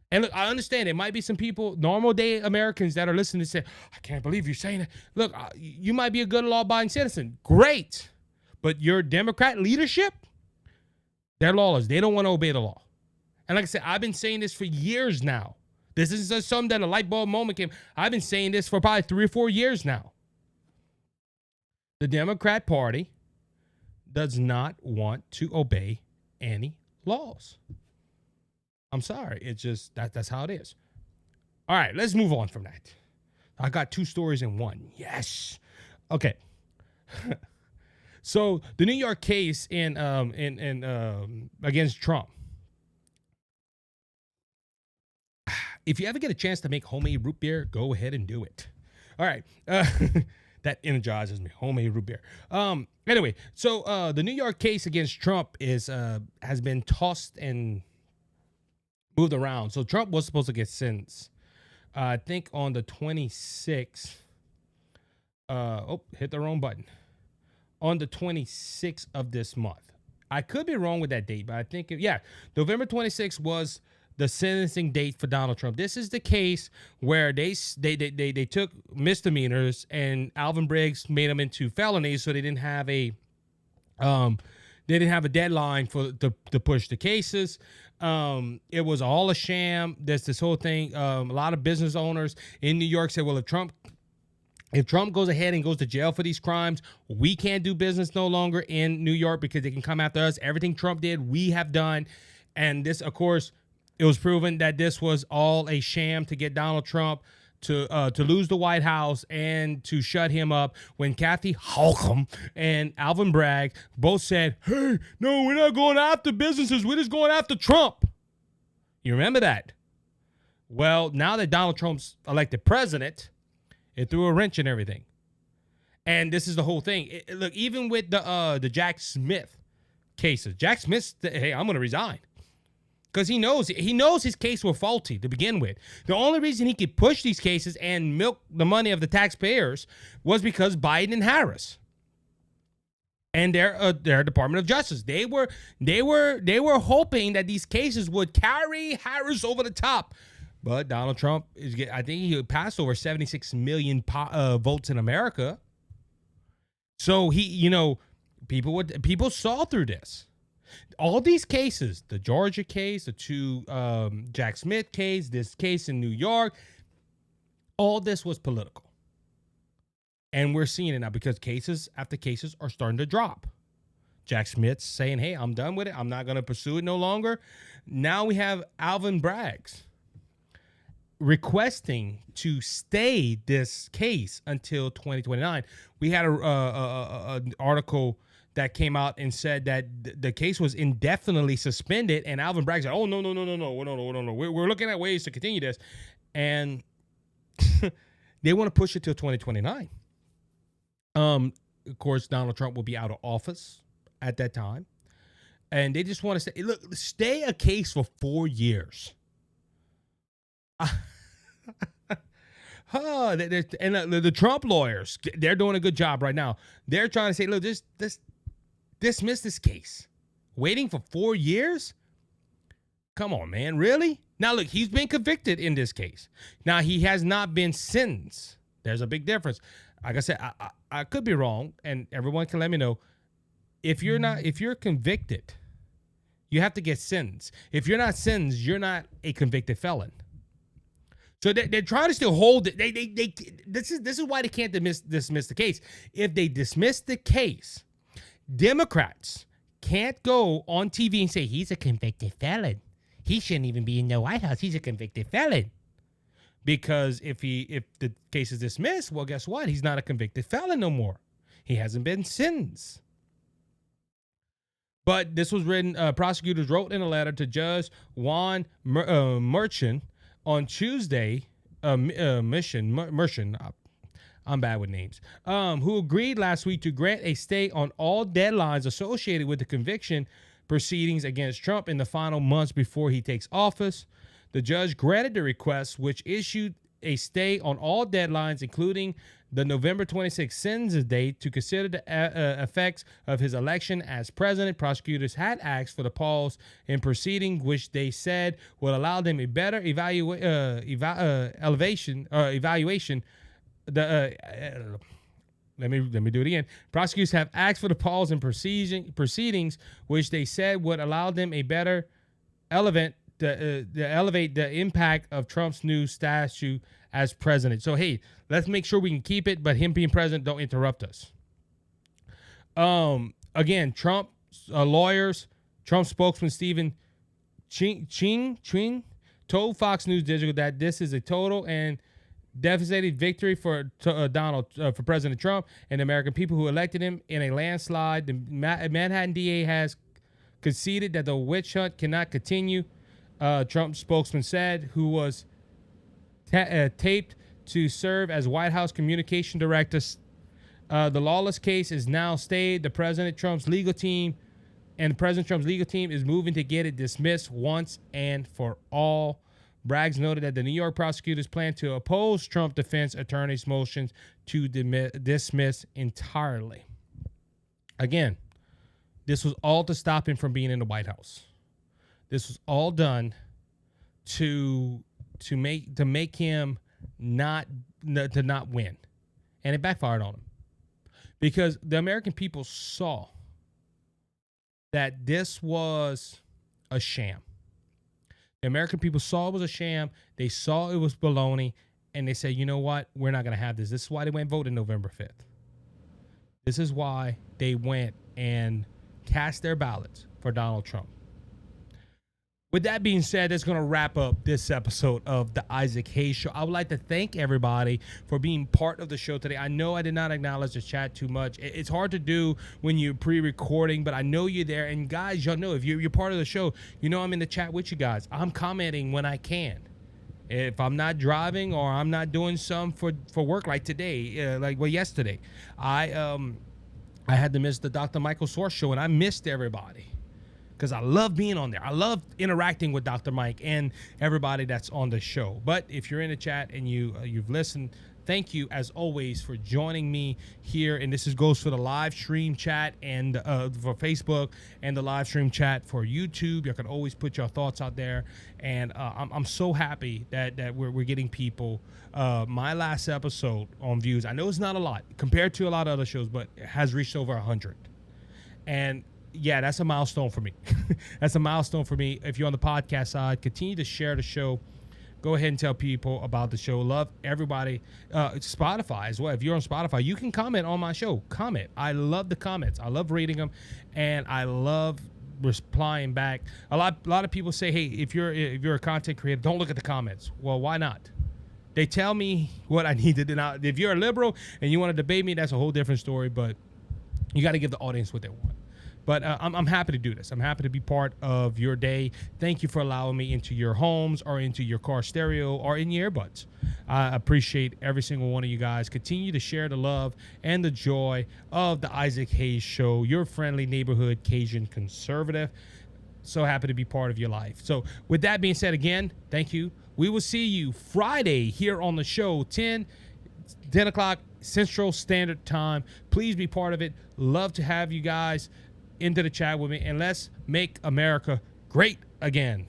And look, I understand there might be some people, normal day Americans, that are listening and say, I can't believe you're saying that. Look, you might be a good law-abiding citizen. Great. But your Democrat leadership, they're lawless. They don't want to obey the law. And like I said, I've been saying this for years now. This isn't just something that a light bulb moment came. I've been saying this for probably 3 or 4 years now. The Democrat Party does not want to obey any laws. I'm sorry. It's just that's how it is. All right, let's move on from that. I got 2 stories in one. Yes. Okay. So the New York case in against Trump. If you ever get a chance to make homemade root beer, go ahead and do it. All right. That energizes me. Homemade root beer. Anyway, so the New York case against Trump has been tossed and moved around. So Trump was supposed to get sentenced, I think, on the 26th. Hit the wrong button. On the 26th of this month. I could be wrong with that date, but I think, November 26th was the sentencing date for Donald Trump. This is the case where they took misdemeanors and Alvin Braggs made them into felonies, so they didn't have a deadline to push the cases. It was all a sham. There's this whole thing. A lot of business owners in New York said, well, if Trump goes ahead and goes to jail for these crimes, we can't do business no longer in New York because they can come after us. Everything Trump did, we have done. And this, of course, it was proven that this was all a sham to get Donald Trump to lose the White House and to shut him up, when Kathy Hochul and Alvin Bragg both said, hey, no, we're not going after businesses. We're just going after Trump. You remember that? Well, now that Donald Trump's elected president, it threw a wrench in everything. And this is the whole thing. Look, even with the Jack Smith cases, Jack Smith said, hey, I'm going to resign. Because he knows his case was faulty to begin with. The only reason he could push these cases and milk the money of the taxpayers was because Biden and Harris and their Department of Justice. They were hoping that these cases would carry Harris over the top. But Donald Trump I think he passed over 76 million votes in America. So people saw through this. All these cases, the Georgia case, the 2 Jack Smith case, this case in New York, all this was political. And we're seeing it now because cases after cases are starting to drop. Jack Smith's saying, hey, I'm done with it. I'm not going to pursue it no longer. Now we have Alvin Braggs requesting to stay this case until 2029. We had an article that came out and said that the case was indefinitely suspended, and Alvin Bragg said, oh, no. We're looking at ways to continue this. And they want to push it till 2029. Of course, Donald Trump will be out of office at that time. And they just want to say, look, stay a case for 4 years. And the Trump lawyers, they're doing a good job right now. They're trying to say, look, dismiss this case. Waiting for 4 years? Come on, man. Really? Now, look, he's been convicted in this case. Now, he has not been sentenced. There's a big difference. Like I said, I could be wrong, and everyone can let me know. if you're convicted, you have to get sentenced. If you're not sentenced, you're not a convicted felon. So they're trying to still hold it. This is why they can't dismiss the case. If they dismiss the case, Democrats can't go on TV and say he's a convicted felon. He shouldn't even be in the White House. He's a convicted felon. Because if the case is dismissed, well, guess what? He's not a convicted felon no more. He hasn't been sentenced. But this was written, prosecutors wrote in a letter to Judge Juan Merchan on Tuesday, Merchan, I'm bad with names, who agreed last week to grant a stay on all deadlines associated with the conviction proceedings against Trump in the final months before he takes office. The judge granted the request, which issued a stay on all deadlines, including the November 26th sentence date, to consider the effects of his election as president. Prosecutors had asked for the pause in proceeding, which they said would allow them a better evaluation. Let me do it again. Prosecutors have asked for the pause in proceedings, which they said would allow them a better elevate the impact of Trump's new statute as president. So, hey, let's make sure we can keep it, but him being president don't interrupt us. Again, Trump lawyers, Trump spokesman Stephen Ching told Fox News Digital that this is a total and devastating victory for President Trump and the American people who elected him in a landslide. The Manhattan DA has conceded that the witch hunt cannot continue. Trump's spokesman said, who was taped to serve as White House communication director. The lawless case is now stayed. President Trump's legal team is moving to get it dismissed once and for all. Braggs noted that the New York prosecutors plan to oppose Trump defense attorney's motions to dismiss entirely. Again, this was all to stop him from being in the White House. This was all done to make him not win, and it backfired on him because the American people saw that this was a sham. The American people saw it was a sham. They saw it was baloney, and they said, you know what? We're not going to have this. This is why they went and voted November 5th. This is why they went and cast their ballots for Donald Trump. With that being said, that's going to wrap up this episode of the Isaac Hayes Show. I would like to thank everybody for being part of the show today. I know I did not acknowledge the chat too much. It's hard to do when you're pre-recording, but I know you're there. And guys, y'all know if you're part of the show, you know I'm in the chat with you guys. I'm commenting when I can. If I'm not driving or I'm not doing some for work like today, yesterday, I had to miss the Dr. Michael Source show, and I missed everybody. Because I love being on there. I love interacting with Dr. Mike and everybody that's on the show. But if you're in the chat and you've listened, thank you as always for joining me here. And this goes for the live stream chat and for Facebook and the live stream chat for YouTube. You can always put your thoughts out there. And I'm so happy that we're getting people. My last episode on views, I know it's not a lot compared to a lot of other shows, but it has reached over 100. And yeah, that's a milestone for me. That's a milestone for me. If you're on the podcast side, continue to share the show. Go ahead and tell people about the show. Love everybody. Spotify as well. If you're on Spotify, you can comment on my show. Comment. I love the comments. I love reading them, and I love replying back. A lot of people say, hey, if you're a content creator, don't look at the comments. Well, why not? They tell me what I need to do. Now, if you're a liberal and you want to debate me, that's a whole different story, but you got to give the audience what they want. But I'm happy to do this. I'm happy to be part of your day. Thank you for allowing me into your homes or into your car stereo or in your earbuds. I appreciate every single one of you guys. Continue to share the love and the joy of the Isaac Hayes Show, your friendly neighborhood Cajun conservative. So happy to be part of your life. So with that being said, again, thank you. We will see you Friday here on the show, 10 o'clock Central Standard Time. Please be part of it. Love to have you guys into the chat with me, and let's make America great again.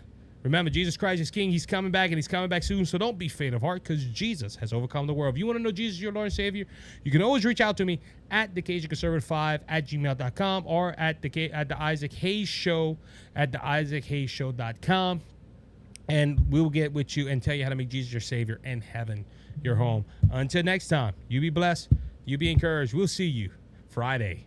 Remember, Jesus Christ is King. He's coming back, and he's coming back soon. So don't be faint of heart, because Jesus has overcome the world. If you want to know Jesus, your Lord and Savior, you can always reach out to me at thecajunconservative5@gmail.com or at the Isaac Hayes Show at theisaachayshow.com. And we'll get with you and tell you how to make Jesus your Savior and heaven your home. Until next time, you be blessed. You be encouraged. We'll see you Friday.